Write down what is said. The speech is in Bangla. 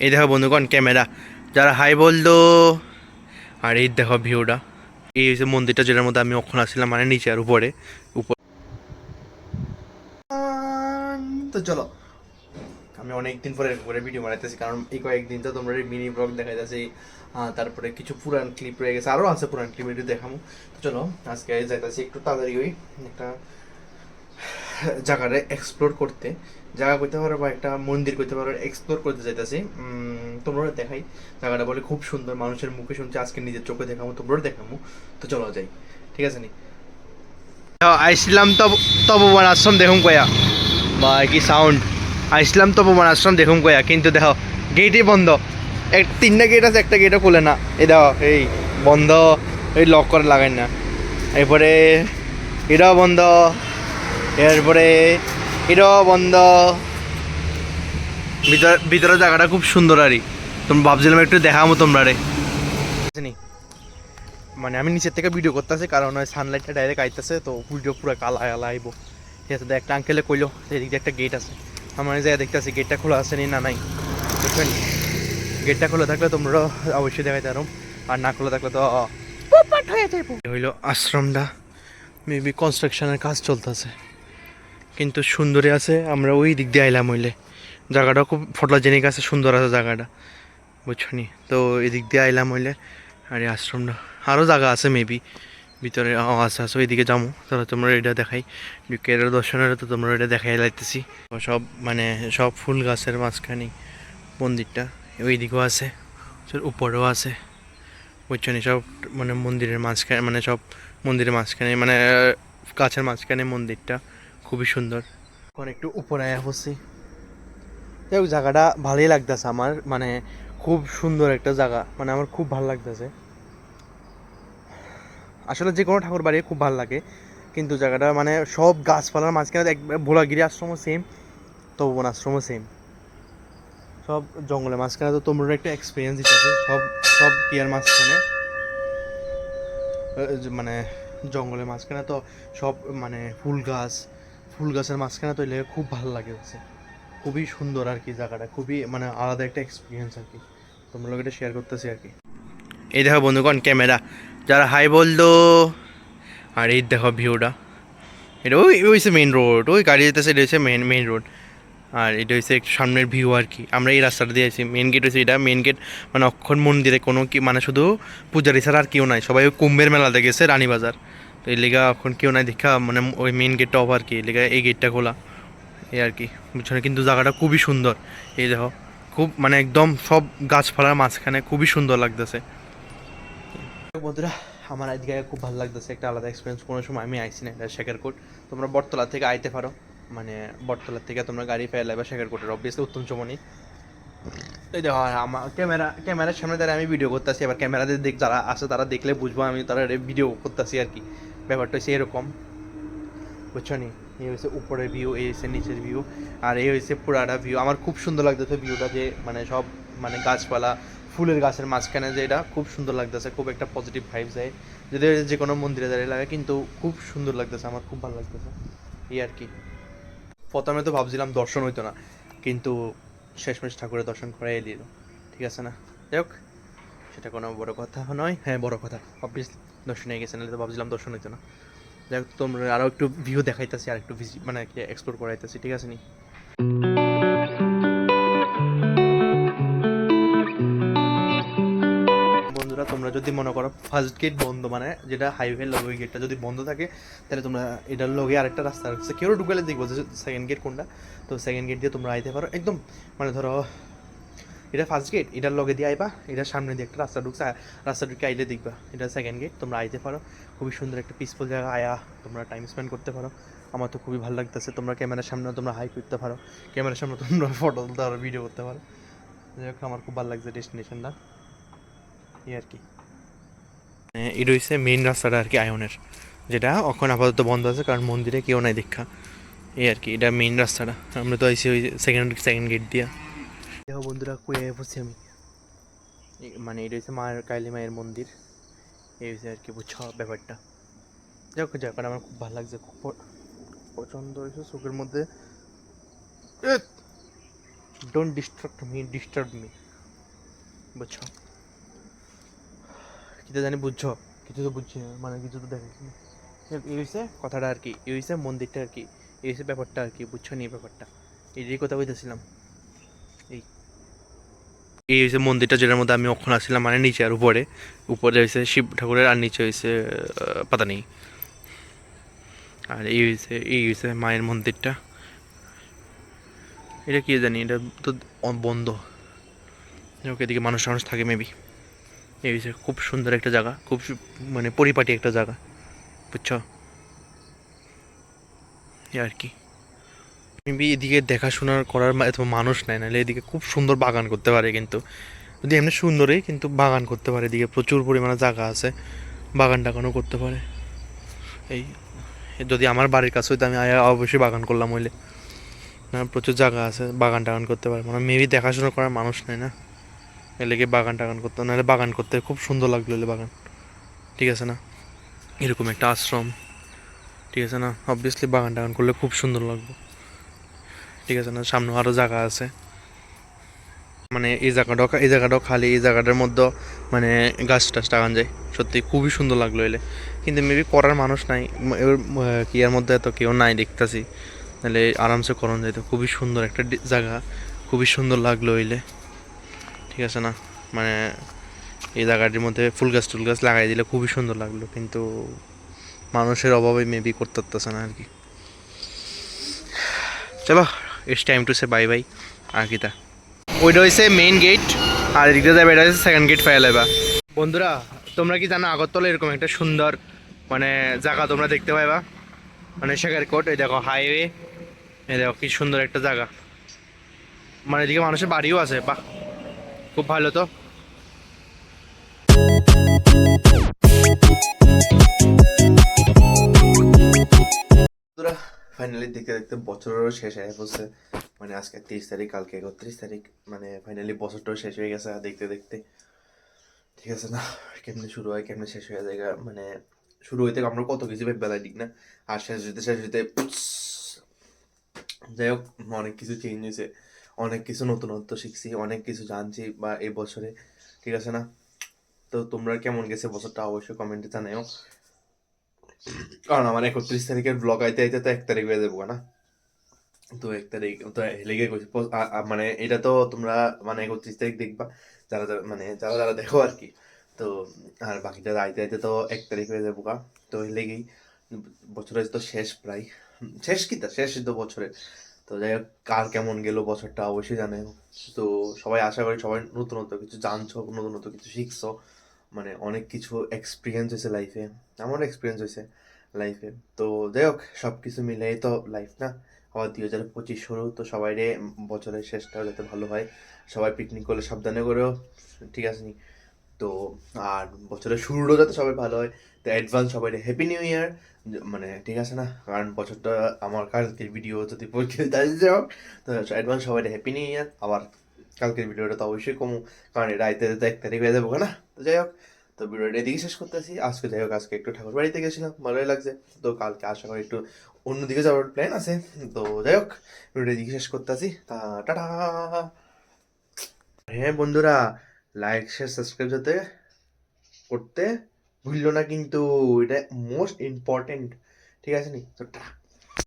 এই দেখো বন্ধুগণ ক্যামেরা যারা হাই বলতো। আর এই দেখো ভিউটা, এই হচ্ছে মন্দিরটা যেটার মধ্যে আমি ওখানে আসছিলাম, মানে নিচে আর উপরে উপর। তো চলো, আমি অনেকদিন পরে করে ভিডিও বানাইতেছি, কারণ এই কয়েকদিন তো তোমরা মিনি ব্লগ দেখা যাচ্ছে। তারপরে কিছু পুরান ক্লিপ রয়ে গেছে, আরও আছে পুরান ক্লিপ, একটু দেখাবো। তো চলো আজকে যাইতেছি একটু তাড়াতাড়ি ওই একটা জায়গাটা এক্সপ্লোর করতে, জায়গা করতে পারো বা একটা মন্দির করতে পারো, এক্সপ্লোর করতে যাইতেছি। তোমরা দেখাই জায়গাটা বলে খুব সুন্দর, মানুষের মুখে শুনছি, আজকে নিজের চোখে দেখাবো, তোমরা দেখাবো। তো চলো যাই, ঠিক আছে নি। আইসলাম তপবন আশ্রম দেখুন কয়া, বা কি সাউন্ড। আইসলাম তপবন আশ্রম দেখুন কয়া, কিন্তু দেখো গেটই বন্ধ। তিনটা গেট আছে, একটা গেটও খুলে না। এই দেখো এই বন্ধ, এই লক করে লাগাই না। এরপরে এটাও বন্ধ, এরপরে এটাও বন্ধ। ভিতরে জায়গাটা খুব সুন্দর আরই, তুমি ভাবছিলাম একটু দেখাবো তোমরা রে। মানে আমি নিচের থেকে ভিডিও করতেছি, কারণ ওই সানলাইটটা ডাইরেক্ট আইতেছে, তো ভিডিও পুরো কালা কালা আইব। ঠিক আছে, একটা আঙ্কেলে কইলো এদিক দিয়ে একটা গেট আছে, আমার যাই দেখতেছি গেটটা খোলা আছে নি না নাই, বুঝছেন। গেটটা খোলা থাকলে তোমরা অবশ্যই দেখাইতে পারো, আর না খোলা থাকলে তো হইলো আশ্রমটা। মেবি কনস্ট্রাকশনের কাজ চলতেছে, কিন্তু সুন্দরই আছে। আমরা ওই দিক দিয়ে আইলাম হইলে, জায়গাটা খুব ফটোজেনিক আছে, সুন্দর আছে জায়গাটা, বুঝছো নি। তো এদিক দিয়ে আইলাম হইলে, আর এই আশ্রমটা আরও জায়গা আছে মেবি ভিতরে। আচ্ছা আচ্ছা, ওইদিকে যাবো, তাহলে তোমরা এটা দেখাই। কেরালা দর্শনের তো তোমরা এটা দেখাই লাইতেছি। সব মানে সব ফুল গাছের মাঝখানে মন্দিরটা, ওইদিকেও আছে, উপরেও আছে, বুঝছো নি। সব মানে মন্দিরের মাঝখানে, মানে সব মন্দিরের মাঝখানে, মানে গাছের মাঝখানে মন্দিরটা খুবই সুন্দর। এখন একটু উপরে আয়া বসছি, যাই হোক জায়গাটা ভালোই লাগতেছে আমার, মানে খুব সুন্দর একটা জায়গা, মানে আমার খুব ভালো লাগতেছে। আসলে যে কোনো ঠাকুর বাড়ি খুব ভালো লাগে, কিন্তু জায়গাটা মানে সব গাছপালার মাঝখানে ভোলাগিরি আশ্রমও সেম, তপবন আশ্রমও সেম, সব জঙ্গলের মাঝখানে। তো তোমরা একটা এক্সপিরিয়েন্স দিতেছে, সব সব ইয়ার মাঝখানে, মানে জঙ্গলের মাঝখানে তো সব, মানে ফুল গাছের মাঝখানে তো এলে খুব ভালো লাগে হচ্ছে, খুবই সুন্দর আর কি জায়গাটা, খুবই মানে আলাদা একটা এক্সপিরিয়েন্স আর কি, তোমরা লোক এটা শেয়ার করতেছি আর কি। এই দেখো বন্ধুগণ ক্যামেরা যারা হাই বলতো। আর এই দেখো ভিউটা, এটা ওই হচ্ছে মেন রোড, ওই গাড়ি যেতেছে, এটা হচ্ছে মেন রোড। আর এটা হচ্ছে একটু সামনের ভিউ আর কি। আমরা এই রাস্তাটা দিয়ে আছি, মেন গেট হচ্ছে এটা, মেন গেট। মানে অক্ষর মন্দিরে কোনো কি মানে শুধু পূজারি ছাড়া আর কেউ নাই, সবাই ওই কুম্ভের মেলাতে গেছে রানীবাজার। তো এই লেগা এখন কেউ নাই দেখা, মানে ওই মেন গেটটা অফ আর কি, এই লেগা এই গেটটা খোলা, এই আর কি, বুঝছো না। কিন্তু জায়গাটা খুবই সুন্দর, এই দেখো, খুব মানে একদম সব গাছপালার মাঝখানে খুবই সুন্দর লাগতেছে। বন্ধুরা আমার আজকে খুব ভালো লাগতেছে, একটা আলাদা এক্সপিরিয়েন্স, কোনো সময় আমি আইসি না এটা শেখারকোট। তোমরা বটতলা থেকে আইতে পারো, মানে বটতলা থেকে তোমরা গাড়ি ফেলে বা শেখারকোটের অবভিয়াসলি উত্তম চমনি। এই দেখো আমার ক্যামেরার সামনে দাঁড়িয়ে আমি ভিডিও করতেছি, এবার ক্যামেরাতে যারা আছে তারা দেখলে বুঝবো আমি তারা ভিডিও করতেছি আর কি। ব্যাপারটা হচ্ছে এরকম, বুঝছো নি। এই হচ্ছে উপরের ভিউ, এই হচ্ছে নিচের ভিউ, আর এই হচ্ছে পুরাটা ভিউ। আমার খুব সুন্দর লাগতেছে ভিউটা, যে মানে সব মানে গাছপালা, ফুলের গাছের মাঝখানে, যে এটা খুব সুন্দর লাগতেছে, খুব একটা পজিটিভ ভাইবস যায়, যদি যে কোনো মন্দিরে দাঁড়িয়ে লাগে, কিন্তু খুব সুন্দর লাগতেছে, আমার খুব ভালো লাগতেছে এই আর কি। প্রথমে তো ভাবছিলাম দর্শন হইতো না, কিন্তু শেষমেশ ঠাকুরের দর্শন করাই দিল, ঠিক আছে না। যাই হোক, সেটা কোনো বড় কথা নয়, হ্যাঁ বড় কথা, অবভিয়াসলি দর্শন হয়ে গেছে, নাহলে তো ভাবছিলাম দর্শন হইতো না। যাই হোক, তোমরা আরও একটু ভিউ দেখাইতেছি, আর একটু মানে কি এক্সপ্লোর করাইতেছি, ঠিক আছে নি। বন্ধুরা তোমরা যদি মনে করো ফার্স্ট গেট বন্ধ, মানে যেটা হাইওয়ে লগে ওই গেটটা যদি বন্ধ থাকে, তাহলে তোমরা এটার লগে আরেকটা রাস্তা রাখছে, কেউ ঢুকালে দেখবো যে সেকেন্ড গেট কোনটা। তো সেকেন্ড গেট দিয়ে তোমরা আইতে পারো একদম, মানে ধরো এটা ফার্স্ট গেট, এটার লগে দিয়ে আইবা, এটার সামনে দিয়ে একটা রাস্তা ঢুকছে, রাস্তা ঢুকে আইলে দেখবা এটা সেকেন্ড গেট, তোমরা আইতে পারো। খুবই সুন্দর একটা পিসফুল জায়গা, আয়া তোমরা টাইম স্পেন্ড করতে পারো। আমার তো খুবই ভালো লাগতেছে, তোমরা ক্যামেরার সামনে তোমরা হাই করতে পারো, ক্যামেরার সামনে তোমরা ফটো তুলতে পারো, ভিডিও করতে পারো। যাই হোক, আমার খুব ভালো লাগছে ডেস্টিনেশনটা, এই আর কি। এটা হচ্ছে মেইন রাস্তাটা আর কি আয়নের, যেটা এখন আপাতত বন্ধ আছে, কারণ মন্দিরে কেউ নাই দীক্ষা, এই আর কি। এটা মেইন রাস্তাটা, আমরা তো আইসি ওই সেকেন্ড গেট দিয়া। দেখো বন্ধুরা কই বসছি আমি, মানে এটা হচ্ছে মায়ের, কালী মায়ের মন্দির, এই হচ্ছে আর কি, বুঝছো ব্যাপারটা। যাই হোক, জায়গাটা আমার খুব ভালো লাগছে, খুব পছন্দ হয়েছে চোখের মধ্যে। Don't distract me, disturb me, বুঝছো? কিছু জানি বুঝছো, কিছু তো বুঝছি না, মানে কিছু তো দেখেছি না। এই হয়েছে কথাটা আর কি, এই হয়েছে মন্দিরটা আর কি, এই হয়েছে ব্যাপারটা আর কি, বুঝছো নি ব্যাপারটা? এই কথা বলতেছিলাম। এই এই হয়েছে মন্দিরটা, যেটার মধ্যে আমি ওখানে আসছিলাম, মানে নিচে আর উপরে। উপরে হয়েছে শিব ঠাকুরের, আর নিচে হয়েছে পাতা নেই। আর এই হয়েছে মায়ের মন্দিরটা। এটা কি জানি, এটা তো বন্ধ। ওকে, এদিকে মানুষ টানুষ থাকে মেবি। এই হয়েছে খুব সুন্দর একটা জায়গা, খুব মানে পরিপাটি একটা জায়গা, বুঝছো? এই আর কি। মেবি এদিকে দেখাশোনার করার এত মানুষ নাই, নাহলে এদিকে খুব সুন্দর বাগান করতে পারে কিন্তু। যদি এমনি সুন্দরই, কিন্তু বাগান করতে পারে, এদিকে প্রচুর পরিমাণে জায়গা আছে, বাগান টাগানও করতে পারে। এই যদি আমার বাড়ির কাছে হইতো, আমি অবশ্যই বাগান করলাম হইলে। না, প্রচুর জায়গা আছে, বাগান টাগান করতে পারে, মানে মেবি দেখাশোনা করার মানুষ নেই না, এর লেগে বাগান টাগান করতে, নাহলে বাগান করতে খুব সুন্দর লাগলো এলে বাগান। ঠিক আছে না? এরকম একটা আশ্রম, ঠিক আছে না, অবভিয়াসলি বাগান টাগান করলে খুব সুন্দর লাগবে। ঠিক আছে না? সামনে আরও জায়গা আছে, মানে এই জায়গাটাও খালি, এই জায়গাটার মধ্যে মানে গাছ টাছ টাগান যায়। সত্যি খুবই সুন্দর লাগলো এলে, কিন্তু মেবি করার মানুষ নাই। কি এর মধ্যে এত কেউ নাই দেখতেছি, তাহলে আরামসে করণ যাইতো। খুবই সুন্দর একটা জায়গা, খুবই সুন্দর লাগলো এলে। ঠিক আছে না? মানে এই জায়গাটির মধ্যে ফুল গাছ টুল গাছ লাগাই দিলে খুবই সুন্দর লাগলো, কিন্তু মানুষের অভাবে মেবি করতে পারতেছে না আর কি। চলো, it's time to say bye bye. আর কি তা, ওইটা হচ্ছে মেইন গেট, আর এদিকে যাবে এটা হচ্ছে সেকেন্ড গেট ফাইল এবার। বন্ধুরা, তোমরা কি জানো আগরতলা এরকম একটা সুন্দর মানে জায়গা তোমরা দেখতে পাইবা, মানে শেখারকোট। এই দেখো হাইওয়ে, এই দেখো কি সুন্দর একটা জায়গা, মানে এদিকে মানুষের বাড়িও আছে। বাহ, খুব ভালো তো। বন্ধুরা, ফাইনালি দেখতে দেখতে বছরেরও শেষ হয়ে পড়ছে, মানে আজকে 30 তারিখ, কালকে 31 তারিখ, মানে ফাইনালি বছরটাও শেষ হয়ে গেছে দেখতে দেখতে। ঠিক আছে না? কেমনে শুরু হয় কেমনে শেষ হয়ে যায়, মানে শুরু হইতে আমরা কত কিছু বেলায় দিক না, আর শেষ হইতে যাই হোক, অনেক কিছু চেঞ্জ হয়েছে, অনেক কিছু নতুনত্ব শিখছি, অনেক কিছু জানছি বা এই বছরে। ঠিক আছে না? তো তোমরা কেমন গেছে বছরটা অবশ্যই কমেন্টে জানাও, কারণ আমার 31 তারিখের ব্লগ আইতে আইতে তো 1 তারিখ হয়ে যাবো না। তো 1 তারিখ তো লেগে গেছে মানে এটা তো তোমরা মানে 31 তারিখ দেখবা, যারা দেখো আর কি। তো আর বাকিটা আইতে আইতে তো 1 তারিখ হয়ে যাবো গা। তো এই লেগেই বছরের তো শেষ প্রায়, শেষ কি তা শেষ তো বছরের। তো যাই হোক, কার কেমন গেল বছরটা অবশ্যই জানাই। তো সবাই, আশা করি সবাই নতুনত্ব কিছু জানছো, নতুনত্ব কিছু শিখছো, মানে অনেক কিছু এক্সপিরিয়েন্স হয়েছে লাইফে, আমারও এক্সপিরিয়েন্স হয়েছে লাইফে। তো যাই হোক, সব কিছু মিলেই তো লাইফ না। আবার 2025 শুরু, তো সবাই রে বছরের শেষটাও যাতে ভালো হয়, সবাই পিকনিক করলে সাবধানে করেও, ঠিক আছে নি? তো আর বছরের শুরুটাও যাতে সবাই ভালো হয়, তো অ্যাডভান্স সবাই হ্যাপি নিউ ইয়ার। মানে ঠিক আছে না, কারণ বছরটা আমার কালকের ভিডিও যদি পরীক্ষা যাও, তো অ্যাডভান্স সবাই হ্যাপি নিউ ইয়ার। আবার কালকের ভিডিওটা তো অবশ্যই কমু, কারণ এটা আইতে তো 1 তারিখ হয়ে যাবো না। তো যাই হোক, তো ভিডিওটা এদিকে শেষ করতেছি আজকে। যাই হোক, আজকে একটু ঠাকুর বাড়িতে গেছিলাম, ভালোই লাগছে। তো কালকে আশা করি একটু অন্যদিকে যাওয়ার প্ল্যান আছে। তো যাই হোক, ভিডিওটা এদিকে শেষ করতেছি। টাটা। হ্যাঁ বন্ধুরা, লাইক শেয়ার সাবস্ক্রাইব যাতে করতে ভুললো না কিন্তু, এটা মোস্ট ইম্পর্টেন্ট। ঠিক আছে নি? তো